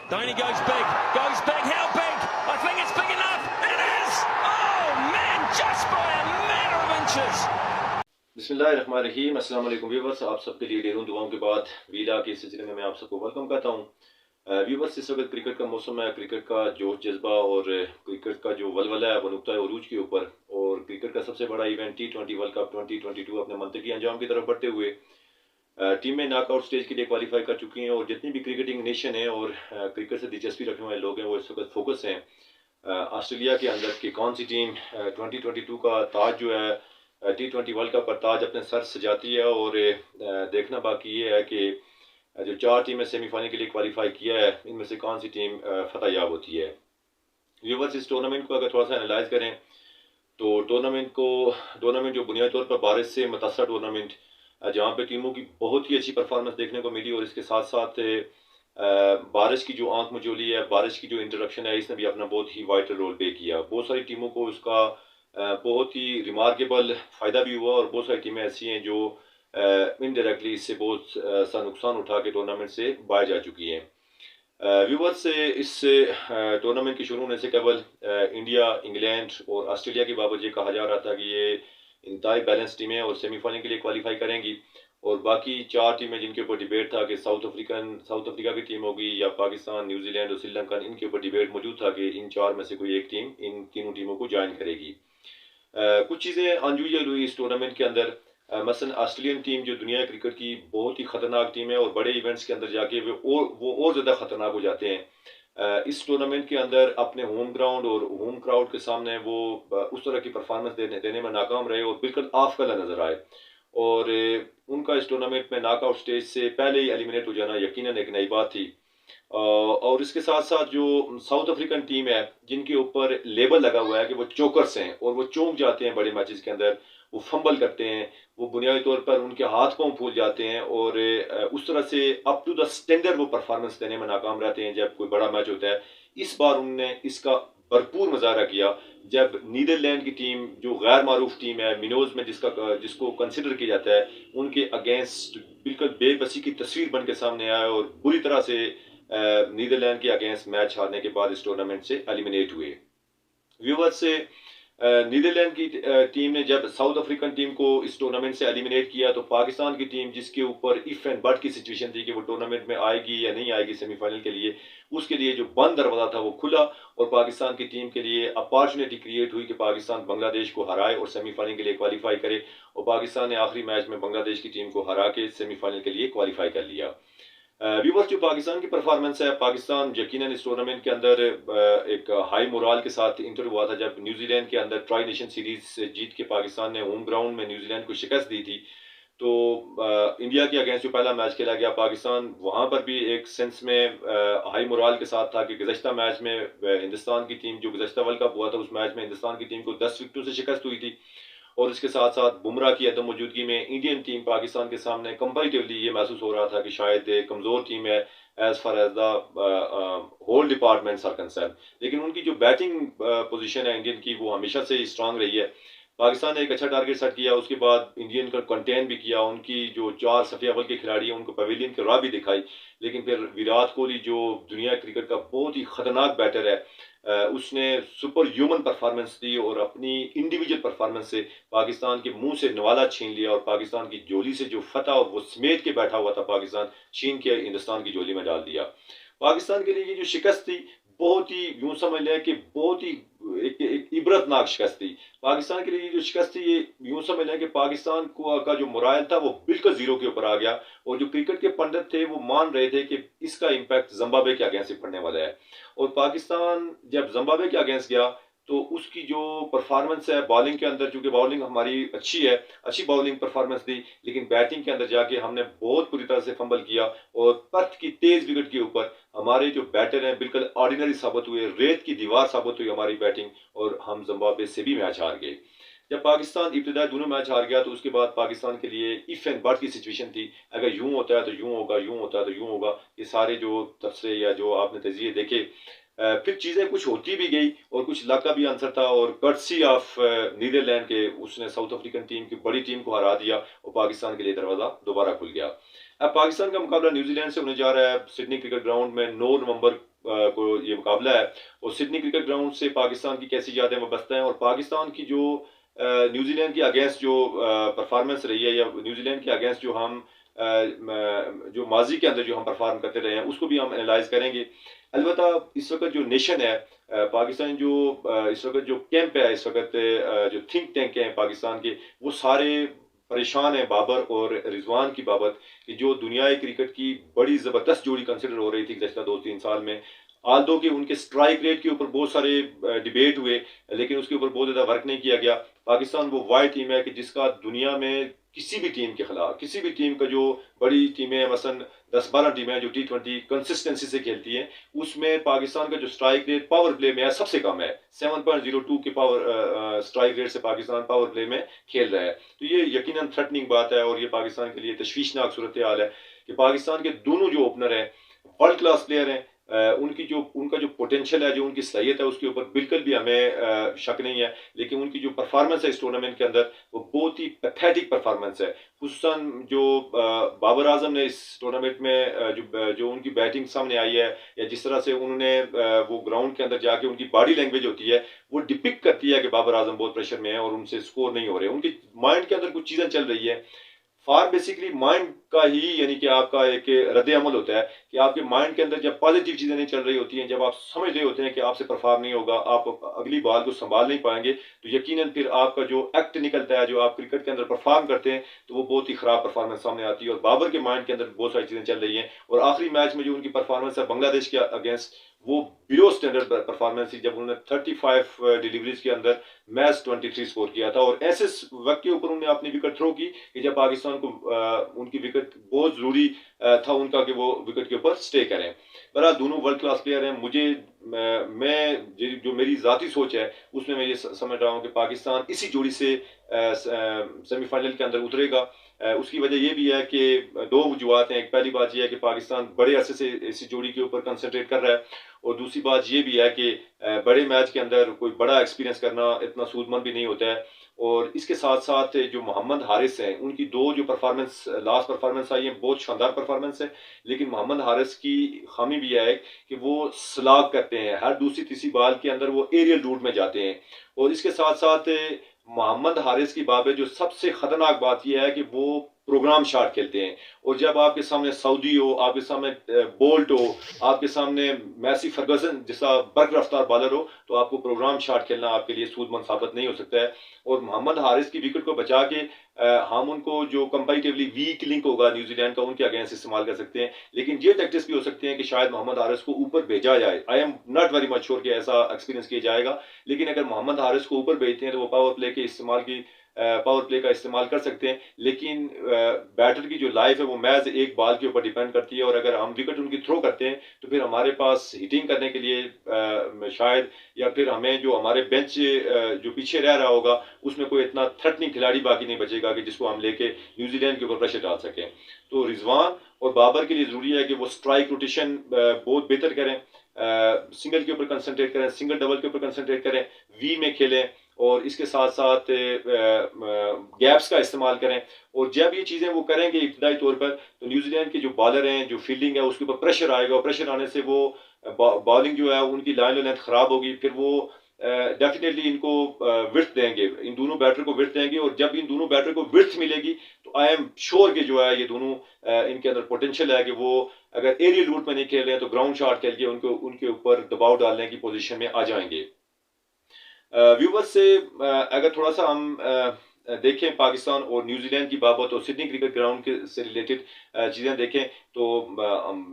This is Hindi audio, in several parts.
Downey goes big, how big? I think it's big enough. It is! Oh man, just by a matter of inches. बिस्मिल्लाहिर्रहमानिर्रहीम, अस्सलाम वालेकुम व्यूअर्स। आप सबके लिए ढेरों दुआओं के बाद वीला के सिलसिले में मैं आप सबको वेलकम करता हूं। व्यूअर्स, इस वक्त क्रिकेट का मौसम है। क्रिकेट का जोश जज्बा और क्रिकेट का जो वलवला है वो नुक्ता उरूज के ऊपर, और क्रिकेट का सबसे बड़ा इवेंट T20 वर्ल्ड कप 2022 अपने मंतकी अंजाम की तरफ बढ़ते हुए टीमें नॉकआउट स्टेज के लिए क्वालिफाई कर चुकी हैं। और जितनी भी क्रिकेटिंग नेशन है और क्रिकेट से दिलचस्पी रखने वाले लोग हैं वो इस वक्त फोकस हैं ऑस्ट्रेलिया के अंदर कि कौन सी टीम 2022 का ताज जो है T20 वर्ल्ड कप पर ताज अपने सर सजाती है। और देखना बाकी ये है कि जो 4 टीमें सेमीफाइनल के लिए क्वालिफाई किया है इनमें से कौन सी टीम फतह याब होती है। व्यूअर्स, इस टूर्नामेंट को अगर थोड़ा सा एनालाइज करें तो टूर्नामेंट जो बुनियादी तौर पर बारिश से मुतासर टूर्नामेंट जहाँ पे टीमों की बहुत ही अच्छी परफॉर्मेंस देखने को मिली, और इसके साथ साथ बारिश की जो आंख मचोली है, बारिश की जो इंटरप्शन है, इसने भी अपना बहुत ही वाइटल रोल प्ले किया। बहुत सारी टीमों को उसका बहुत ही रिमार्केबल फ़ायदा भी हुआ, और बहुत सारी टीमें ऐसी हैं जो इनडायरेक्टली इससे बहुत सा नुकसान उठा के टूर्नामेंट से बाहर जा चुकी हैं। व्यूअर्स, से इस टूर्नामेंट के शुरू होने से केवल इंडिया, इंग्लैंड और ऑस्ट्रेलिया के बाबत ये कहा जा रहा था कि ये इंतहाई बैलेंस टीमें और सेमीफाइनल के लिए क्वालिफाई करेंगी, और बाकी 4 टीमें जिनके ऊपर डिबेट था कि साउथ अफ्रीका की टीम होगी या पाकिस्तान, न्यूजीलैंड और श्रीलंका, इनके ऊपर डिबेट मौजूद था कि इन 4 में से कोई एक टीम इन तीनों टीमों को ज्वाइन करेगी। कुछ चीज़ें अनयूजुअल हुई इस टूर्नामेंट के अंदर। मसलन ऑस्ट्रेलियन टीम जो दुनिया क्रिकेट की बहुत ही खतरनाक टीम है और बड़े इवेंट्स के अंदर जाके वो और ज़्यादा खतरनाक हो जाते हैं। इस टूर्नामेंट के अंदर अपने होम ग्राउंड और होम क्राउड के सामने वो उस तरह की परफॉर्मेंस देने में नाकाम रहे और बिल्कुल ऑफ कलर नजर आए, और उनका इस टूर्नामेंट में नॉकआउट स्टेज से पहले ही एलिमिनेट हो जाना यकीनन एक नई बात थी। और इसके साथ साथ जो साउथ अफ्रीकन टीम है जिनके ऊपर लेबल लगा हुआ है कि वो चोकर्स हैं और वो चौंक जाते हैं बड़े मैचेस के अंदर, वो फंबल करते हैं, वो बुनियादी तौर पर उनके हाथ पांव फूल जाते हैं, और उस तरह से अप टू द स्टैंडर्ड वो परफॉर्मेंस देने में नाकाम रहते हैं जब कोई बड़ा मैच होता है। इस बार उन्होंने इसका भरपूर मुजाहरा किया जब नीदरलैंड की टीम जो गैर मारूफ टीम है मिनोज में जिसको कंसिडर किया जाता है, उनके अगेंस्ट बिल्कुल बेबसी की तस्वीर बन के सामने आया और बुरी तरह से नीदरलैंड के अगेंस्ट मैच हारने के बाद इस टूर्नामेंट से एलिमिनेट हुए। व्यूअर्स, से नीदरलैंड की टीम ने जब साउथ अफ्रीकन टीम को इस टूर्नामेंट से एलिमिनेट किया तो पाकिस्तान की टीम जिसके ऊपर इफ एंड बट की सिचुएशन थी कि वो टूर्नामेंट में आएगी या नहीं आएगी सेमीफाइनल के लिए, उसके लिए जो बंद दरवाजा था वो खुला, और पाकिस्तान की टीम के लिए अपॉर्चुनिटी क्रिएट हुई कि पाकिस्तान बांग्लादेश को हराए और सेमीफाइनल के लिए क्वालिफाई करे, और पाकिस्तान ने आखिरी मैच में बांग्लादेश की टीम को हरा के सेमीफाइनल के लिए क्वालिफाई कर लिया। व्यूअर्स, जो पाकिस्तान की परफॉर्मेंस है, पाकिस्तान यकीनन इस टूर्नामेंट के अंदर एक हाई मोराल के साथ इंटर हुआ था जब न्यूजीलैंड के अंदर ट्राई नेशन सीरीज जीत के पाकिस्तान ने होम ग्राउंड में न्यूजीलैंड को शिकस्त दी थी। तो इंडिया के अगेंस्ट जो पहला मैच खेला गया, पाकिस्तान वहां पर भी एक सेंस में हाई मोराल के साथ था कि गुज़श्ता मैच में हिंदुस्तान की टीम जो गुज़श्ता वर्ल्ड कप हुआ था उस मैच में हिंदुस्तान की टीम को 10 विकेटों से शिकस्त हुई थी, और इसके साथ साथ बुमराह की अदम मौजूदगी में इंडियन टीम पाकिस्तान के सामने कंपैरेटिवली ये महसूस हो रहा था कि शायद एक कमज़ोर टीम है as far as the whole departments are concern. लेकिन उनकी जो बैटिंग पोजीशन है इंडियन की वो हमेशा से स्ट्रांग रही है। पाकिस्तान ने एक अच्छा टारगेट सेट किया, उसके बाद इंडियन का कंटेन भी किया, उनकी जो 4 सफ़े अव्वल के खिलाड़ी हैं उनको पवेलियन की राह भी दिखाई, लेकिन फिर विराट कोहली जो दुनिया क्रिकेट का बहुत ही खतरनाक बैटर है उसने सुपर ह्यूमन परफॉर्मेंस दी और अपनी इंडिविजुअल परफॉर्मेंस से पाकिस्तान के मुंह से नवाला छीन लिया, और पाकिस्तान की जोली से जो फतह वो समेट के बैठा हुआ था पाकिस्तान, छीन के हिंदुस्तान की जोली में डाल दिया। पाकिस्तान के लिए ये जो शिकस्त थी बहुत ही यूं समझ लें कि बहुत ही एक इबरतनाक शिकस्त थी। पाकिस्तान के लिए जो शिकस्त थी ये यूं समझ लें कि पाकिस्तान का जो मोराल था वो बिल्कुल जीरो के ऊपर आ गया, और जो क्रिकेट के पंडित थे वो मान रहे थे कि इसका इम्पैक्ट जिम्बाब्वे के अगेंस्ट पड़ने वाला है। और पाकिस्तान जब जिम्बाब्वे के अगेंस्ट गया तो उसकी जो परफॉर्मेंस है बॉलिंग के अंदर, चूंकि बॉलिंग हमारी अच्छी है, अच्छी बॉलिंग परफॉर्मेंस दी, लेकिन बैटिंग के अंदर जाके हमने बहुत बुरी तरह से फंबल किया, और पर्थ की तेज विकेट के ऊपर हमारे जो बैटर हैं बिल्कुल ऑर्डिनरी साबित हुए, रेत की दीवार साबित हुई हमारी बैटिंग, और हम जिम्बाब्वे से भी मैच हार गए। जब पाकिस्तान इब्तिदाई दोनों मैच हार गया तो उसके बाद पाकिस्तान के लिए इफ एंड बट की सिचुएशन थी, अगर यूं होता है तो यूं होगा, यूं होता है तो यूं होगा, ये सारे जो तबसरे या जो आपने तजिए देखे, फिर चीज़ें कुछ होती भी गई और कुछ लक का भी आंसर था, और कर्टसी ऑफ नीदरलैंड के उसने साउथ अफ्रीकन टीम की बड़ी टीम को हरा दिया और पाकिस्तान के लिए दरवाज़ा दोबारा खुल गया। अब पाकिस्तान का मुकाबला न्यूजीलैंड से होने जा रहा है सिडनी क्रिकेट ग्राउंड में 9 नवंबर को ये मुकाबला है। और सिडनी क्रिकेट ग्राउंड से पाकिस्तान की कैसी यादें वाबस्ता हैं, और पाकिस्तान की जो न्यूजीलैंड के अगेंस्ट जो परफॉर्मेंस रही है, या न्यूजीलैंड के अगेंस्ट जो हम जो माजी के अंदर जो हम परफॉर्म करते रहे हैं, उसको भी हम एनालाइज करेंगे। अलबत्ता इस वक्त जो नेशन है पाकिस्तान, जो इस वक्त जो कैंप है, इस वक्त जो थिंक टैंक हैं पाकिस्तान के, वो सारे परेशान है बाबर और रिजवान की बाबत कि जो दुनियाई क्रिकेट की बड़ी ज़बरदस्त जोड़ी कंसिडर हो रही थी गुज़श्ता 2-3 साल में। आल्दो कि उनके स्ट्राइक रेट के ऊपर बहुत सारे डिबेट हुए, लेकिन उसके ऊपर बहुत ज़्यादा वर्क नहीं किया गया। पाकिस्तान वो वाइड टीम है कि जिसका दुनिया में किसी भी टीम के खिलाफ, किसी भी टीम का जो बड़ी टीमें हैं, मसलन 10-12 टीमें जो T20 कंसिस्टेंसी से खेलती हैं, उसमें पाकिस्तान का जो स्ट्राइक रेट पावर प्ले में है सबसे कम है। 7.02 के पावर स्ट्राइक रेट से पाकिस्तान पावर प्ले में खेल रहा है। तो ये यकीनन थ्रेटनिंग बात है, और ये पाकिस्तान के लिए तशवीशनाक सूरत हाल है कि पाकिस्तान के दोनों जो ओपनर हैं वर्ल्ड क्लास प्लेयर हैं। उनका जो पोटेंशियल है, जो उनकी सलाहियत है, उसके ऊपर बिल्कुल भी हमें शक नहीं है। लेकिन उनकी जो परफॉर्मेंस है इस टूर्नामेंट के अंदर, वो बहुत ही पैथेटिक परफॉर्मेंस है। खुसूसन जो बाबर आजम ने इस टूर्नामेंट में जो उनकी बैटिंग सामने आई है, या जिस तरह से उन्होंने वो ग्राउंड के अंदर जाके उनकी बॉडी लैंग्वेज होती है, वो डिपिक्ट करती है कि बाबर आजम बहुत प्रेशर में है और उनसे स्कोर नहीं हो रहे। उनके माइंड के अंदर कुछ चीज़ें चल रही है। फार बेसिकली माइंड का ही, यानी कि आपका एक रद्द अमल होता है कि आपके माइंड के अंदर जब पॉजिटिव चीज़ें नहीं चल रही होती हैं, जब आप समझ रहे होते हैं कि आपसे परफॉर्म नहीं होगा, आप अगली बॉल को संभाल नहीं पाएंगे, तो यकीनन फिर आपका जो एक्ट निकलता है, जो आप क्रिकेट के अंदर परफॉर्म करते हैं, तो वो बहुत ही खराब परफॉर्मेंस सामने आती है। और बाबर के माइंड के अंदर बहुत सारी चीज़ें चल रही हैं। और आखिरी मैच में जो उनकी परफॉर्मेंस है बांग्लादेश के अगेंस्ट, वो बिलो स्टैंडर्ड परफॉर्मेंस थी, जब उन्होंने 35 डिलीवरीज के अंदर मैच 23 स्कोर किया था। और ऐसे वक्त के ऊपर उन्होंने अपनी विकेट थ्रो की कि जब पाकिस्तान को उनकी विकेट बहुत जरूरी था उनका कि वो विकेट के ऊपर स्टे करें। बहरहाल दोनों वर्ल्ड क्लास प्लेयर हैं। मैं जो मेरी ज़ाती सोच है, उसमें मैं ये समझ रहा हूँ कि पाकिस्तान इसी जोड़ी से सेमीफाइनल के अंदर उतरेगा। उसकी वजह यह भी है कि दो वजूहत हैं। एक पहली बात यह है कि पाकिस्तान बड़े अरसे से इसी जोड़ी के ऊपर कंसंट्रेट कर रहा है, और दूसरी बात यह भी है कि बड़े मैच के अंदर कोई बड़ा एक्सपीरियंस करना इतना सूदमंद भी नहीं होता है। और इसके साथ साथ जो मोहम्मद हारिस हैं, उनकी दो जो परफॉर्मेंस लास्ट परफॉर्मेंस आई है, बहुत शानदार परफॉर्मेंस है। लेकिन मोहम्मद हारिस की खामी भी है कि वो स्लाग करते हैं, हर दूसरी तीसरी बॉल के अंदर वो एरियल रूट में जाते हैं। और इसके साथ साथ मोहम्मद हारिस की बाबत जो सबसे खतरनाक बात यह है कि वो प्रोग्राम शॉट खेलते हैं। और जब आपके सामने सऊदी हो, आपके सामने बोल्ट हो, आपके सामने मैसी फर्गसन जैसा बर्क रफ्तार बॉलर हो, तो आपको प्रोग्राम शॉट खेलना आपके लिए सूदमंद साबित नहीं हो सकता है। और मोहम्मद हारिस की विकेट को बचा के हम उनको जो कंपैरेटिवली वीक लिंक होगा न्यूजीलैंड का, उनके अगेंस्ट इस्तेमाल कर सकते हैं। लेकिन ये टैक्टिक्स भी हो सकते हैं कि शायद मोहम्मद हारिस को ऊपर भेजा जाए। I am not very much sure कि ऐसा एक्सपीरियंस किया जाएगा। लेकिन अगर मोहम्मद हारिस को ऊपर भेजते हैं तो वो पावर प्ले का इस्तेमाल कर सकते हैं। लेकिन बैटर की जो लाइफ है वो महज एक बॉल के ऊपर डिपेंड करती है। और अगर हम विकेट उनकी थ्रो करते हैं तो फिर हमारे पास हिटिंग करने के लिए शायद, या फिर हमें जो हमारे बेंच जो पीछे रह रहा होगा, उसमें कोई इतना थ्रेटनिंग खिलाड़ी बाकी नहीं बचेगा कि जिसको हम लेके न्यूजीलैंड के ऊपर प्रेशर डाल सकें। तो रिजवान और बाबर के लिए जरूरी है कि वो स्ट्राइक रोटेशन बहुत बेहतर करें, सिंगल के ऊपर कंसंट्रेट करें, सिंगल डबल के ऊपर कंसंट्रेट करें, वी में खेलें, और इसके साथ साथ गैप्स का इस्तेमाल करें। और जब ये चीज़ें वो करेंगे इब्तदाई तौर पर, तो न्यूजीलैंड के जो बॉलर हैं, जो फील्डिंग है, उसके ऊपर प्रेशर आएगा, और प्रेशर आने से वो बॉलिंग जो है उनकी लाइन लेंथ खराब होगी। फिर वो डेफिनेटली इनको विड्थ देंगे, इन दोनों बैटर को विड्थ देंगे। और जब इन दोनों बैटर को विड्थ मिलेगी तो आई एम श्योर कि जो है ये दोनों इनके अंदर पोटेंशियल है कि वो अगर एरियल रूट में नहीं खेल रहे हैं तो ग्राउंड शॉट खेल के उनके ऊपर दबाव डालने की पोजीशन में आ जाएंगे। व्यूवर्स से अगर थोड़ा सा हम देखें पाकिस्तान और न्यूजीलैंड की बाबत, और सिडनी क्रिकेट ग्राउंड के से रिलेटेड चीज़ें देखें, तो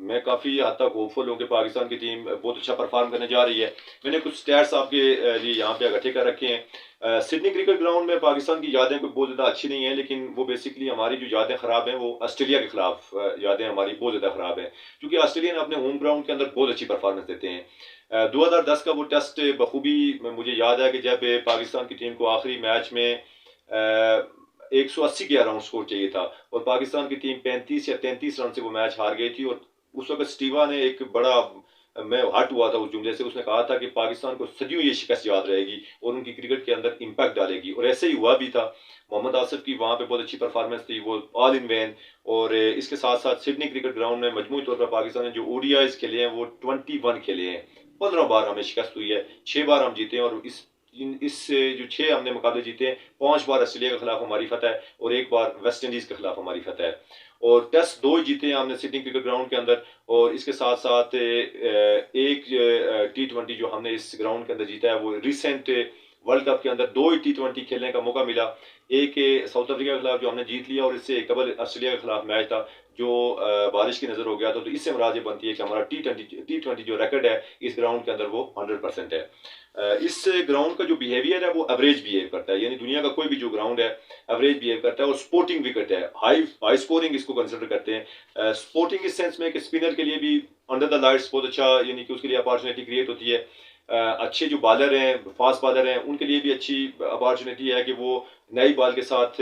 मैं काफ़ी हद तक होपफुल हूँ कि पाकिस्तान की टीम बहुत अच्छा परफॉर्म करने जा रही है। मैंने कुछ स्टैट्स आपके लिए यहाँ पे इकट्ठे कर रखे हैं। सिडनी क्रिकेट ग्राउंड में पाकिस्तान की यादें कोई बहुत ज़्यादा अच्छी नहीं है, लेकिन वो बेसिकली हमारी जो यादें ख़राब हैं वो ऑस्ट्रेलिया के खिलाफ यादें हमारी बहुत ज़्यादा ख़राब हैं, क्योंकि ऑस्ट्रेलियन अपने होम ग्राउंड के अंदर बहुत अच्छी परफॉर्मेंस देते हैं। 2010 का वो टेस्ट बखूबी मुझे याद है कि जब पाकिस्तान की टीम को आखिरी मैच में 180 के अराउंड स्कोर चाहिए था, और पाकिस्तान की टीम 35 या 33 रन से वो मैच हार गई थी। और उस वक्त स्टीवा ने एक बड़ा मैं हर्ट हुआ था उस जुमले से। उसने कहा था कि पाकिस्तान को सदियों ये शिकस्त याद रहेगी और उनकी क्रिकेट के अंदर इम्पैक्ट डालेगी, और ऐसे ही हुआ भी था। मोहम्मद आसिफ की वहाँ पे बहुत अच्छी परफॉर्मेंस थी, वो ऑल इन वैन। और इसके साथ साथ सिडनी क्रिकेट ग्राउंड में मजमूई तौर पर पाकिस्तान ने जो ओडीआईज खेले हैं वो 21 खेले हैं। 15 बार हमें शिकस्त हुई है, 6 बार हम जीते हैं, और इस जो 6 हमने मुकाबले जीते हैं, 5 बार ऑस्ट्रेलिया के खिलाफ हमारी फतह है और 1 बार वेस्ट इंडीज के खिलाफ हमारी फतह है। और टेस्ट 2 जीते हैं हमने सिडनी क्रिकेट ग्राउंड के अंदर। और इसके साथ साथ एक T20 जो हमने इस ग्राउंड के अंदर जीता है वो रिसेंट वर्ल्ड कप के अंदर 2 ही T20 खेलने का मौका मिला। एक साउथ अफ्रीका के खिलाफ जो हमने जीत लिया, और इससे कबल ऑस्ट्रेलिया के खिलाफ मैच था जो बारिश की नजर हो गया था। तो इससे मुराद ये बनती है कि हमारा T20 जो रिकॉर्ड है इस ग्राउंड के अंदर वो 100% है। इस ग्राउंड का जो बिहेवियर है वो एवरेज बिहेव करता है, यानी दुनिया का कोई भी जो ग्राउंड है एवरेज बिहेव करता है, और स्पोर्टिंग विकेट है, हाई स्कोरिंग इसको कंसिडर करते हैं। स्पोर्टिंग इस सेंस में कि स्पिनर के लिए भी अंडर द लाइट्स बहुत अच्छा, यानी कि उसके लिए अपॉर्चुनिटी क्रिएट होती है। अच्छे जो बॉलर हैं, फास्ट बॉलर हैं, उनके लिए भी अच्छी अपॉर्चुनिटी है कि वो नई बॉल के साथ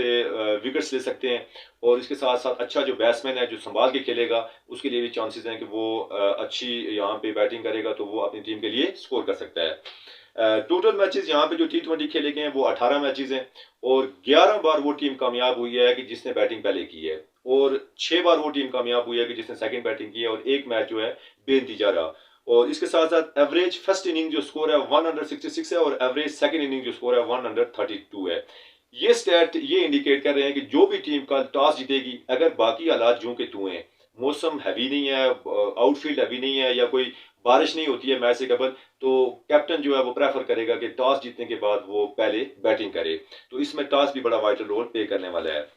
विकेट्स ले सकते हैं। और इसके साथ साथ अच्छा जो बैट्समैन है जो संभाल के खेलेगा उसके लिए भी चांसेस हैं कि वो अच्छी यहाँ पे बैटिंग करेगा तो वो अपनी टीम के लिए स्कोर कर सकता है। टोटल मैचेस यहाँ पे जो T20 खेले गए हैं वो 18 मैचेस हैं, और 11 बार वो टीम कामयाब हुई है कि जिसने बैटिंग पहले की है, और 6 बार वो टीम कामयाब हुई है कि जिसने सेकंड बैटिंग की है, और एक मैच जो है बेनतीजा रहा। और इसके साथ साथ एवरेज फर्स्ट इनिंग जो स्कोर है 166 है, और एवरेज सेकंड इनिंग जो स्कोर है 132 है। ये स्टैट ये इंडिकेट कर रहे हैं कि जो भी टीम का टॉस जीतेगी, अगर बाकी हालात जो के तू हैं, मौसम हैवी नहीं है, आउटफील्ड हैवी नहीं है, या कोई बारिश नहीं होती है मैच से कबल, तो कैप्टन जो है वो प्रेफर करेगा कि टॉस जीतने के बाद वो पहले बैटिंग करे। तो इसमें टॉस भी बड़ा वाइटल रोल प्ले करने वाला है।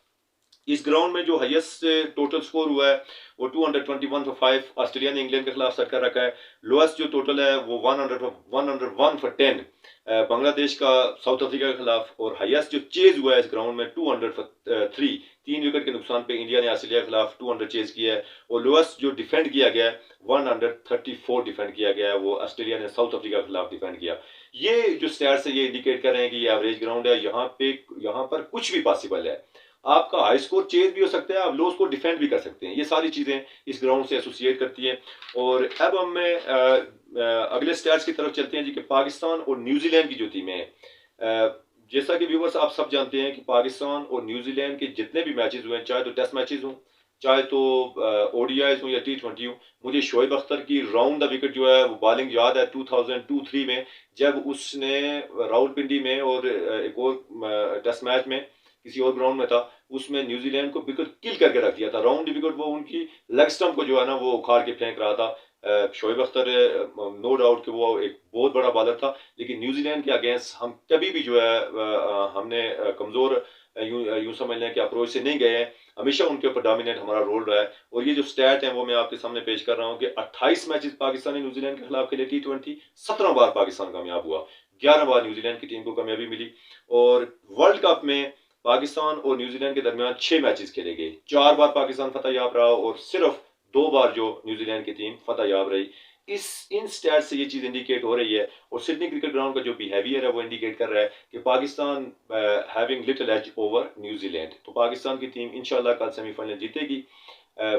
इस ग्राउंड में जो हाईएस्ट टोटल स्कोर हुआ है वो 221 फॉर 5 ऑस्ट्रेलिया ने इंग्लैंड के खिलाफ सेट कर रखा है। लोएस्ट जो टोटल है वो 101 फॉर 10 बांग्लादेश का साउथ अफ्रीका के खिलाफ। और हाईएस्ट जो चेज हुआ है इस ग्राउंड में 200 फॉर 3, 3 विकेट के नुकसान पे इंडिया ने ऑस्ट्रेलिया के खिलाफ 200 चेज किया है। और लोएस्ट जो डिफेंड किया गया है 134 डिफेंड किया गया है, वो ऑस्ट्रेलिया ने साउथ अफ्रीका के खिलाफ डिफेंड किया। ये जो स्टैट्स है ये इंडिकेट कर रहे हैं कि ये एवरेज ग्राउंड है, यहाँ पर कुछ भी पॉसिबल है। आपका हाई स्कोर चेज भी हो सकता है, आप लो स्कोर डिफेंड भी कर सकते हैं। ये सारी चीजें इस ग्राउंड से एसोसिएट करती हैं। और अब हमें अगले स्टैट्स की तरफ चलते हैं जी, कि पाकिस्तान और न्यूजीलैंड की जो टीमें हैं, जैसा कि व्यूवर्स आप सब जानते हैं कि पाकिस्तान और न्यूजीलैंड के जितने भी मैचेस हुए हैं, चाहे तो टेस्ट मैचेस हों, चाहे तो ओडीआईज हों या T20 हों, मुझे शोएब अख्तर की राउंड द विकेट जो है वो बॉलिंग याद है 2002-3 में, जब उसने रावलपिंडी में और एक और टेस्ट मैच में किसी और ग्राउंड में था, उसमें न्यूजीलैंड को बिल्कुल किल करके रख दिया था। राउंड विकेट वो उनकी लेग स्टंप को जो है ना वो उखाड़ के फेंक रहा था। शोएब अख्तर नो डाउट कि वो एक बहुत बड़ा बॉलर था, लेकिन न्यूजीलैंड के अगेंस्ट हम कभी भी जो है हमने कमजोर यूं समझ लें कि अप्रोच से नहीं गए हैं, हमेशा उनके ऊपर डोमिनेट हमारा रोल रहा है। और ये जो स्टैट है वो मैं आपके सामने पेश कर रहा हूँ कि 28 मैचेस पाकिस्तान ने न्यूजीलैंड के खिलाफ खेले T20, 17 बार पाकिस्तान कामयाब हुआ, 11 बार न्यूजीलैंड की टीम को कामयाबी मिली। और वर्ल्ड कप में पाकिस्तान और न्यूजीलैंड के दरमियान 6 मैचेस खेले गए, 4 बार पाकिस्तान फतह याब रहा और सिर्फ 2 बार जो न्यूजीलैंड की टीम फतह याब रही। इन स्टैट से ये चीज इंडिकेट हो रही है, और सिडनी क्रिकेट ग्राउंड का जो बिहेवियर है वो इंडिकेट कर रहा है कि Pakistan having little edge over New Zealand. तो पाकिस्तान की टीम इंशाल्लाह कल सेमीफाइनल जीतेगी।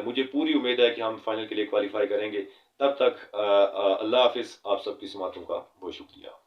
मुझे पूरी उम्मीद है कि हम फाइनल के लिए क्वालिफाई करेंगे। तब तक अल्लाह हाफिज, आप सबकी समातों का बहुत शुक्रिया।